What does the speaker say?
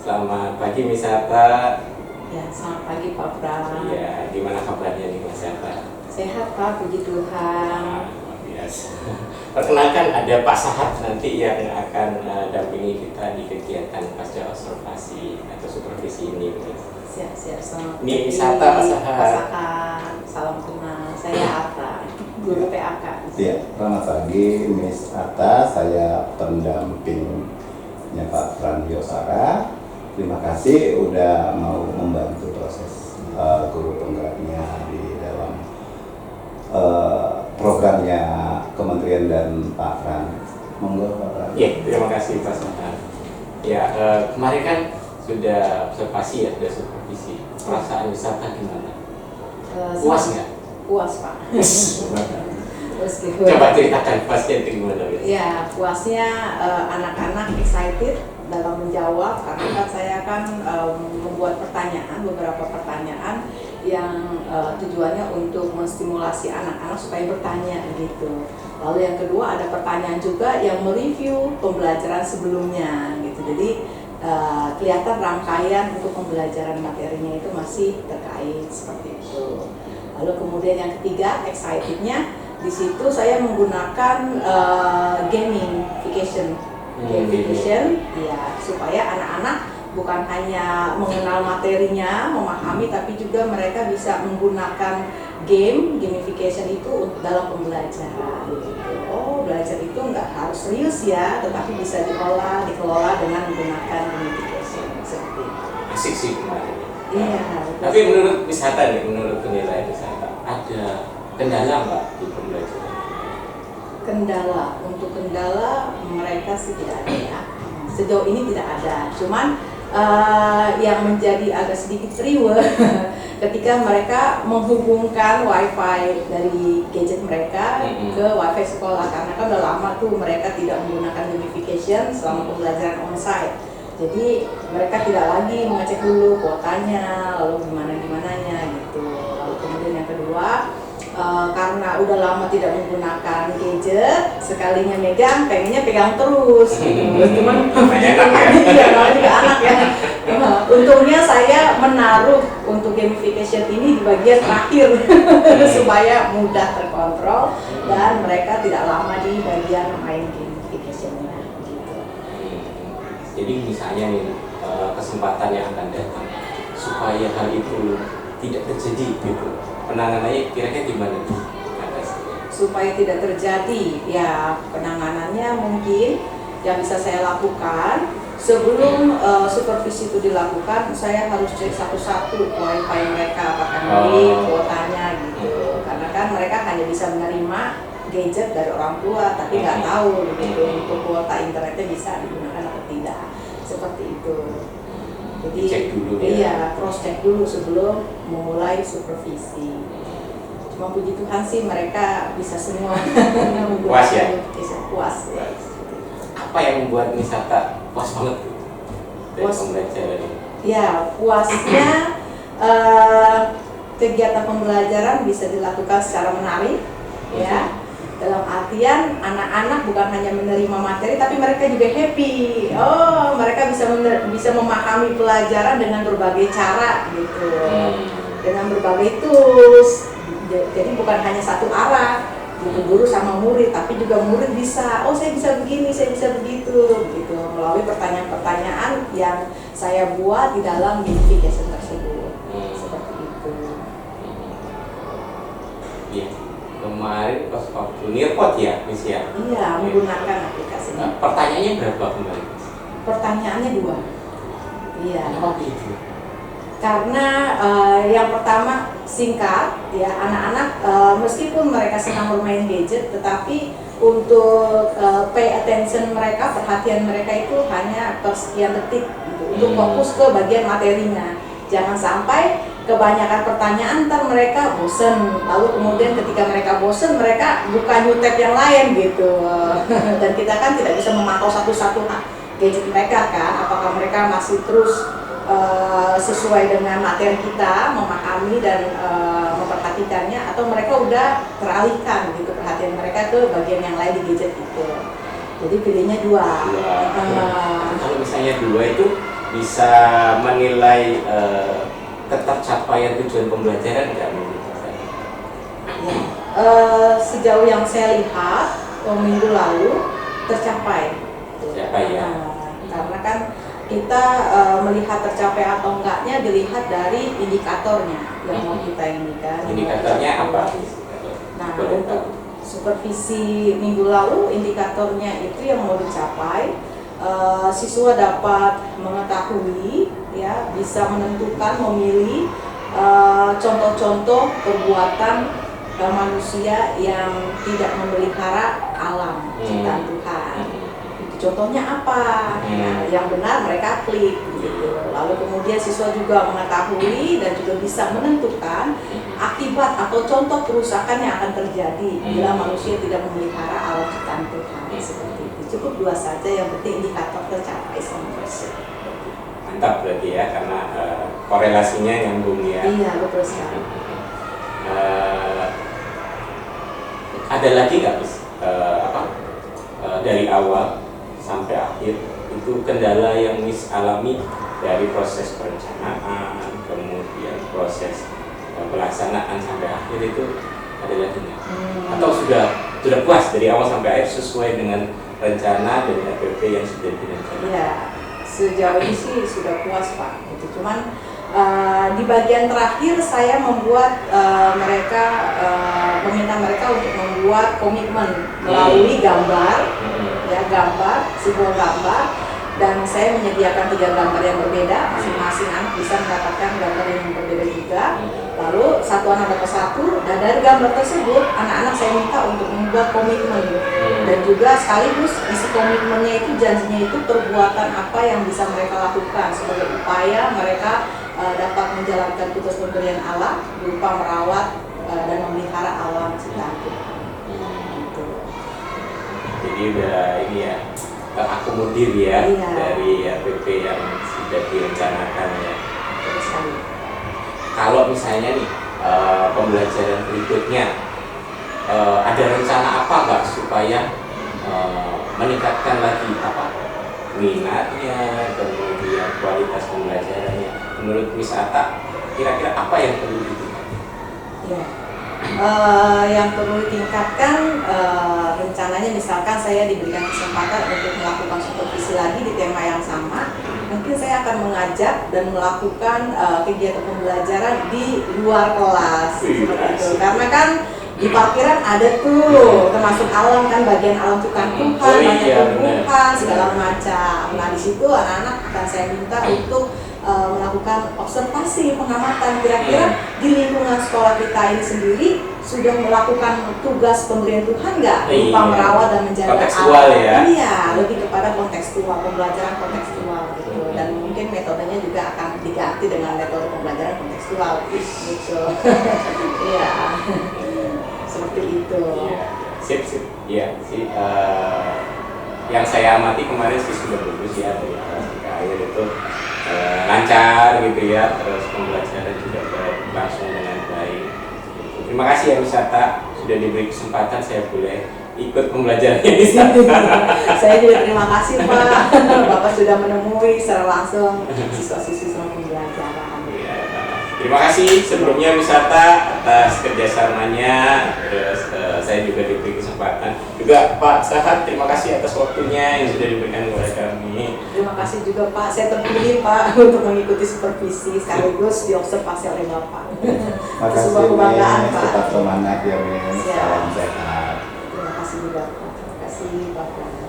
Selamat pagi Miss Atta. Ya, selamat pagi Pak Pram. Iya, gimana kabarnya nih Miss Atta? Sehat Pak, puji Tuhan. Luar biasa. Perkenalkan ada Pak Sahat nanti yang akan dampingi kita di kegiatan pasca observasi atau supervisi ini. Siap, selamat Ini Miss Atta, Pak Sahat. Pak Sahat, salam kenal. Saya Atta, guru PAK. Ya, selamat pagi Miss Atta, saya pendampingnya Pak Pram Yosara. Terima kasih udah mau membantu proses guru penggeraknya di dalam programnya Kementerian dan Pak Pram. Monggo Pak Pram. Ya, terima kasih Pak Sahat. Ya, kemarin kan sudah observasi ya, sudah supervisi. Perasaan wisata gimana? Puas nggak? Puas Pak. Terus gitu. Coba ceritakan puasnya itu gimana? Ya, puasnya anak-anak excited dalam menjawab karena kan saya membuat beberapa pertanyaan yang tujuannya untuk menstimulasi anak-anak supaya bertanya gitu. Lalu yang kedua ada pertanyaan juga yang mereview pembelajaran sebelumnya gitu. Jadi kelihatan rangkaian untuk pembelajaran materinya itu masih terkait seperti itu. Lalu kemudian yang ketiga excitednya di situ saya menggunakan gamification, ya supaya anak-anak bukan hanya mengenal materinya, memahami, tapi juga mereka bisa menggunakan gamification itu dalam pembelajaran. Oh, belajar itu nggak harus serius ya, tetapi bisa dikelola dengan menggunakan gamification seperti itu. Asik sih kemarin. Iya. Tapi menurut wisata nih, menurut penilaian wisata, ada kendala nggak di pembelajaran? Untuk kendala mereka sih tidak ada ya. Sejauh ini tidak ada. Cuman yang menjadi agak sedikit riweh ketika mereka menghubungkan wifi dari gadget mereka ke wifi sekolah, karena kan udah lama tuh mereka tidak menggunakan gamification selama pembelajaran onsite. Jadi mereka tidak lagi mengecek dulu kuotanya, lalu gimananya gitu. Lalu kemudian yang kedua, karena udah lama tidak menggunakan gadget, sekalinya megang, pengennya pegang terus. Cuman namanya juga anak ya. Untungnya saya menaruh untuk gamification ini di bagian terakhir supaya mudah terkontrol dan mereka tidak lama di bagian main gamificationnya. Gitu. Jadi misalnya nih kesempatan yang akan datang supaya hal itu tidak terjadi gitu. Penanganannya kira-kira gimana tuh? Supaya tidak terjadi, ya penanganannya mungkin yang bisa saya lakukan sebelum supervisi itu dilakukan, saya harus cek satu-satu wifi mereka apakah milik, kuotanya gitu. Karena kan mereka hanya bisa menerima gadget dari orang tua, tapi nggak tahu gitu untuk kuota internetnya bisa digunakan atau tidak, seperti itu. Jadi cek dulu ya. Iya, cross check dulu sebelum memulai supervisi. Cuma puji Tuhan sih mereka bisa semua. Puas ya? Puas. Apa yang membuat wisata puas banget dari pembelajaran ini? Ya, puasnya kegiatan pembelajaran bisa dilakukan secara menarik, ya. Dalam artian anak-anak bukan hanya menerima materi, tapi mereka juga happy. Oh, mereka bisa memahami pelajaran dengan berbagai cara gitu, dengan berbagai tools. Jadi bukan hanya satu arah, gitu, guru sama murid, tapi juga murid bisa. Oh, saya bisa begini, saya bisa begitu, gitu. Melalui pertanyaan-pertanyaan yang saya buat di dalam gamification tersebut, seperti itu. Iya. Kemarin pas waktu Nearpod ya, Miss ya? Iya, menggunakan aplikasinya. Pertanyaannya berapa kemarin? Pertanyaannya 2. Iya. Kenapa itu? Karena yang pertama singkat, ya anak-anak meskipun mereka senang bermain gadget, tetapi untuk pay attention mereka, perhatian mereka itu hanya per sekian detik gitu, untuk fokus ke bagian materinya. Jangan sampai kebanyakan pertanyaan ntar mereka bosen, lalu kemudian ketika mereka bosen mereka buka new tab yang lain gitu. Dan kita kan tidak bisa memantau satu-satu gadget mereka kan, apakah mereka masih terus sesuai dengan materi kita, memahami dan memperhatikannya, atau mereka udah teralihkan gitu perhatian mereka ke bagian yang lain di gadget itu. Jadi pilihnya 2. Kalau misalnya 2 itu bisa menilai ketercapaian tujuan pembelajaran nggak menurut saya? Ya, sejauh yang saya lihat minggu lalu tercapai. Tercapai ya. Karena kan kita melihat tercapai atau enggaknya dilihat dari indikatornya yang mau kita ini kan. Indikatornya apa? Nah, untuk supervisi minggu lalu indikatornya itu yang mau dicapai, siswa dapat mengetahui, ya, bisa menentukan, memilih contoh-contoh perbuatan manusia yang tidak memelihara alam ciptaan Tuhan. Contohnya apa? Nah, yang benar mereka klik gitu. Lalu kemudian siswa juga mengetahui dan juga bisa menentukan akibat atau contoh kerusakan yang akan terjadi bila manusia tidak memelihara alam ciptaan Tuhan. Seperti itu. Cukup 2 saja, yang penting indikator tercapai 100%. Mantap berarti ya, karena korelasinya nyambung ya. Iya, betul sekali. Ada lagi nggak dari awal sampai akhir itu kendala yang Miss alami dari proses perencanaan, kemudian proses pelaksanaan sampai akhir itu ada lagi nggak? Atau sudah puas dari awal sampai akhir sesuai dengan rencana dan RPP yang sudah direncanakan? Ya, sejauh ini sih sudah puas Pak. Gitu. Cuman di bagian terakhir saya membuat meminta mereka untuk membuat komitmen melalui gambar, ya, sebuah gambar, dan saya menyediakan 3 gambar yang berbeda, masing-masing anak bisa mendapatkan gambar yang berbeda juga. Lalu satu anak dapat satu, dan dari gambar tersebut anak-anak saya minta untuk membuat komitmen, dan juga sekaligus isi komitmennya itu, janjinya itu perbuatan apa yang bisa mereka lakukan sebagai upaya mereka dapat menjalankan tugas pemberian Allah berupa merawat dan memelihara alam ciptaan Tuhan. Jadi udah ini ya, terakomodir ya, iya, dari RPP yang sudah direncanakan ya. Terus sekali. Kalau misalnya nih pembelajaran berikutnya ada rencana apa nggak supaya meningkatkan lagi minatnya, kemudian kualitas pembelajarannya? Menurut Miss Atta, kira-kira apa yang perlu ditingkatkan? Ya. Yang perlu ditingkatkan, rencananya misalkan saya diberikan kesempatan untuk melakukan supervisi lagi di tema yang sama, mungkin saya akan mengajak dan melakukan kegiatan pembelajaran di luar kelas, seperti itu. Karena kan di parkiran ada tuh, termasuk alam kan, bagian alam ciptaan Tuhan, banyak tumbuhan segala macam. Nah, di situ anak-anak akan saya minta untuk melakukan observasi, pengamatan, kira-kira di lingkungan sekolah kita ini sendiri sudah melakukan tugas pemberian Tuhan nggak, berupa merawat dan menjaga kontekstual alam. Ya? Iya, lebih kepada kontekstual, pembelajaran kontekstual gitu. Dan mungkin metodenya juga akan diganti dengan metode pembelajaran kontekstual gitu. Iya, seperti itu. Sip. Iya sih. Yang saya amati kemarin sih sudah bagus ya, dari awal sampai akhir itu lancar gitu ya, terus pembelajaran juga berlangsung dengan baik. Terima kasih ya Miss Atta, sudah diberi kesempatan saya boleh ikut pembelajarannya di sana. Saya juga terima kasih Pak, Bapak sudah menemui secara langsung siswa-siswi selama pembelajaran. Ya, terima kasih sebelumnya Miss Atta atas kerjasamanya, terus saya juga diberi kesempatan. Juga Pak Sahat, terima kasih atas waktunya yang sudah diberikan kepada kami. Terima kasih juga Pak, saya terpilih Pak untuk mengikuti supervisi sekaligus diobservasi oleh Bapak. Terima kasih Sebuah kebanggaan Miss, Pak. tetap semangat ya Miss, Ya. salam sehat. Terima kasih juga Pak, terima kasih Bapak.